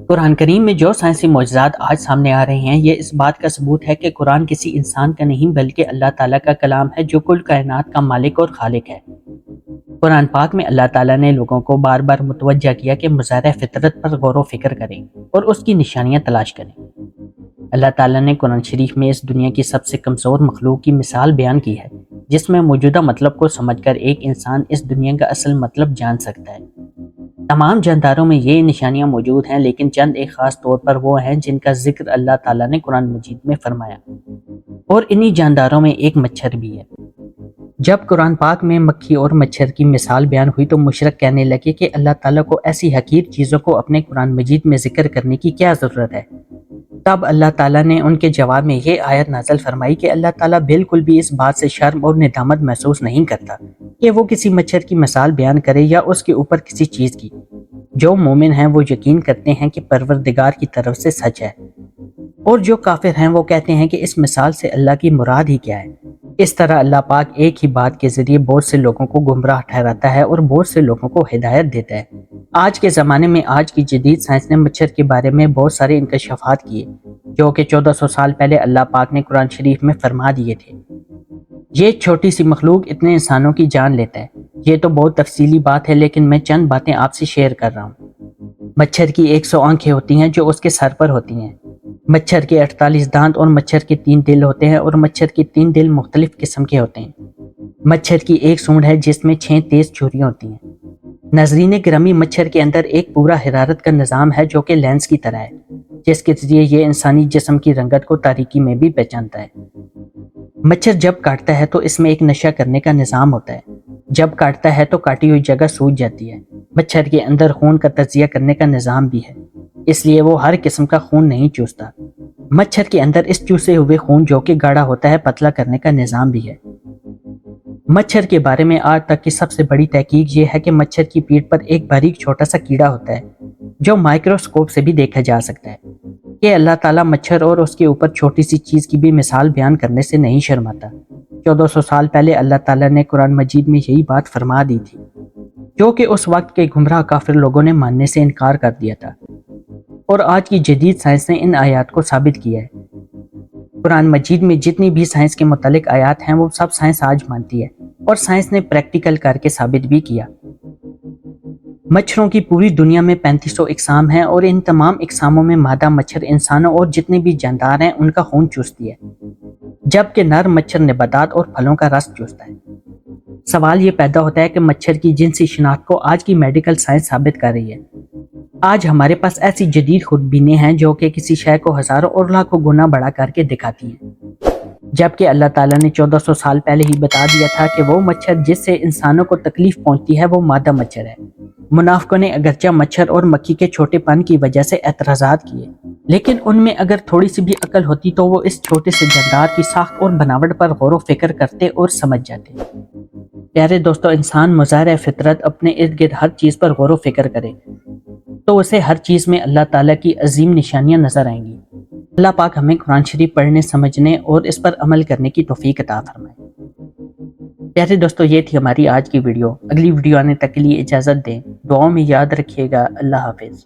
قرآن کریم میں جو سائنسی معجزات آج سامنے آ رہے ہیں، یہ اس بات کا ثبوت ہے کہ قرآن کسی انسان کا نہیں بلکہ اللہ تعالیٰ کا کلام ہے جو کل کائنات کا مالک اور خالق ہے۔ قرآن پاک میں اللہ تعالیٰ نے لوگوں کو بار بار متوجہ کیا کہ مظاہرہ فطرت پر غور و فکر کریں اور اس کی نشانیاں تلاش کریں۔ اللہ تعالیٰ نے قرآن شریف میں اس دنیا کی سب سے کمزور مخلوق کی مثال بیان کی ہے، جس میں موجودہ مطلب کو سمجھ کر ایک انسان اس دنیا کا اصل مطلب جان سکتا ہے۔ تمام جانداروں میں یہ نشانیاں موجود ہیں، لیکن چند ایک خاص طور پر وہ ہیں جن کا ذکر اللہ تعالیٰ نے قرآن مجید میں فرمایا، اور انہی جانداروں میں ایک مچھر بھی ہے۔ جب قرآن پاک میں مکھی اور مچھر کی مثال بیان ہوئی تو مشرک کہنے لگے کہ اللہ تعالیٰ کو ایسی حقیر چیزوں کو اپنے قرآن مجید میں ذکر کرنے کی کیا ضرورت ہے؟ تب اللہ تعالیٰ نے ان کے جواب میں یہ آیت نازل فرمائی کہ اللہ تعالیٰ بالکل بھی اس بات سے شرم اور ندامت محسوس نہیں کرتا کہ وہ کسی مچھر کی مثال بیان کرے یا اس کے اوپر کسی چیز کی۔ جو مومن ہیں وہ یقین کرتے ہیں کہ پروردگار کی طرف سے سچ ہے، اور جو کافر ہیں وہ کہتے ہیں کہ اس مثال سے اللہ کی مراد ہی کیا ہے۔ اس طرح اللہ پاک ایک ہی بات کے ذریعے بہت سے لوگوں کو گمراہ ٹھہراتا ہے اور بہت سے لوگوں کو ہدایت دیتا ہے۔ آج کے زمانے میں آج کی جدید سائنس نے مچھر کے بارے میں بہت سارے انکشافات کیے جو کہ 1400 سال پہلے اللہ پاک نے قرآن شریف میں فرما دیے تھے۔ یہ چھوٹی سی مخلوق اتنے انسانوں کی جان لیتا ہے۔ یہ تو بہت تفصیلی بات ہے، لیکن میں چند باتیں آپ سے شیئر کر رہا ہوں۔ مچھر کی 100 آنکھیں ہوتی ہیں جو اس کے سر پر ہوتی ہیں۔ مچھر کے 48 دانت اور مچھر کے 3 دل ہوتے ہیں، اور مچھر کے 3 دل مختلف قسم کے ہوتے ہیں۔ مچھر کی ایک سونڈ ہے جس میں 6 تیز چھریاں ہوتی ہیں۔ ناظرین گرامی، مچھر کے اندر ایک پورا حرارت کا نظام ہے جو کہ لینس کی طرح ہے، جس کے ذریعے یہ انسانی جسم کی رنگت کو تاریکی میں بھی پہچانتا ہے۔ مچھر جب کاٹتا ہے تو اس میں ایک نشہ کرنے کا نظام ہوتا ہے۔ جب کاٹتا ہے تو کاٹی ہوئی جگہ سوج جاتی ہے۔ مچھر کے اندر خون کا تجزیہ کرنے کا نظام بھی ہے، اس لیے وہ ہر قسم کا خون نہیں چوستا۔ مچھر کے اندر اس چوسے ہوئے خون جو کہ گاڑھا ہوتا ہے پتلا کرنے کا نظام بھی ہے۔ مچھر کے بارے میں آج تک کی سب سے بڑی تحقیق یہ ہے کہ مچھر کی پیٹھ پر ایک باریک چھوٹا سا کیڑا ہوتا ہے جو مائکروسکوپ سے بھی دیکھا جا سکتا ہے۔ کہ اللہ تعالیٰ مچھر اور اس کے اوپر چھوٹی سی چیز کی بھی مثال بیان کرنے سے نہیں شرماتا۔ 1400 سال پہلے اللہ تعالیٰ نے قرآن مجید میں یہی بات فرما دی تھی، جو کہ اس وقت کے گمراہ کافر لوگوں نے ماننے سے انکار کر دیا تھا، اور آج کی جدید سائنس نے ان آیات کو ثابت کیا ہے۔ قرآن مجید میں جتنی بھی سائنس کے متعلق آیات ہیں وہ سب سائنس آج مانتی ہے، اور سائنس نے پریکٹیکل کر کے ثابت بھی کیا۔ مچھروں کی پوری دنیا میں 3500 اقسام ہیں، اور ان تمام اقساموں میں مادہ مچھر انسانوں اور جتنے بھی جاندار ہیں ان کا خون چوستی ہے، جبکہ نر مچھر نباتات اور پھلوں کا رس چوستا ہے۔ سوال یہ پیدا ہوتا ہے کہ مچھر کی جنسی شناخت کو آج کی میڈیکل سائنس ثابت کر رہی ہے۔ آج ہمارے پاس ایسی جدید خودبینیں ہیں جو کہ کسی شے کو ہزاروں اور لاکھوں گنا بڑا کر کے دکھاتی ہیں، جبکہ اللہ تعالیٰ نے 1400 سال پہلے ہی بتا دیا تھا کہ وہ مچھر جس سے انسانوں کو تکلیف پہنچتی ہے وہ مادہ مچھر ہے۔ منافقوں نے اگرچہ مچھر اور مکھی کے چھوٹے پن کی وجہ سے اعتراضات کیے، لیکن ان میں اگر تھوڑی سی بھی عقل ہوتی تو وہ اس چھوٹے سے جاندار کی ساخت اور بناوٹ پر غور و فکر کرتے اور سمجھ جاتے۔ پیارے دوستو، انسان مظاہرہ فطرت اپنے ارد گرد ہر چیز پر غور و فکر کرے تو اسے ہر چیز میں اللہ تعالیٰ کی عظیم نشانیاں نظر آئیں گی۔ اللہ پاک ہمیں قرآن شریف پڑھنے، سمجھنے اور اس پر عمل کرنے کی توفیق عطا فرمائے۔ پیارے دوستو، یہ تھی ہماری آج کی ویڈیو۔ اگلی ویڈیو آنے تک کے لیے اجازت دیں۔ دعاؤں میں یاد رکھیے گا۔ اللہ حافظ۔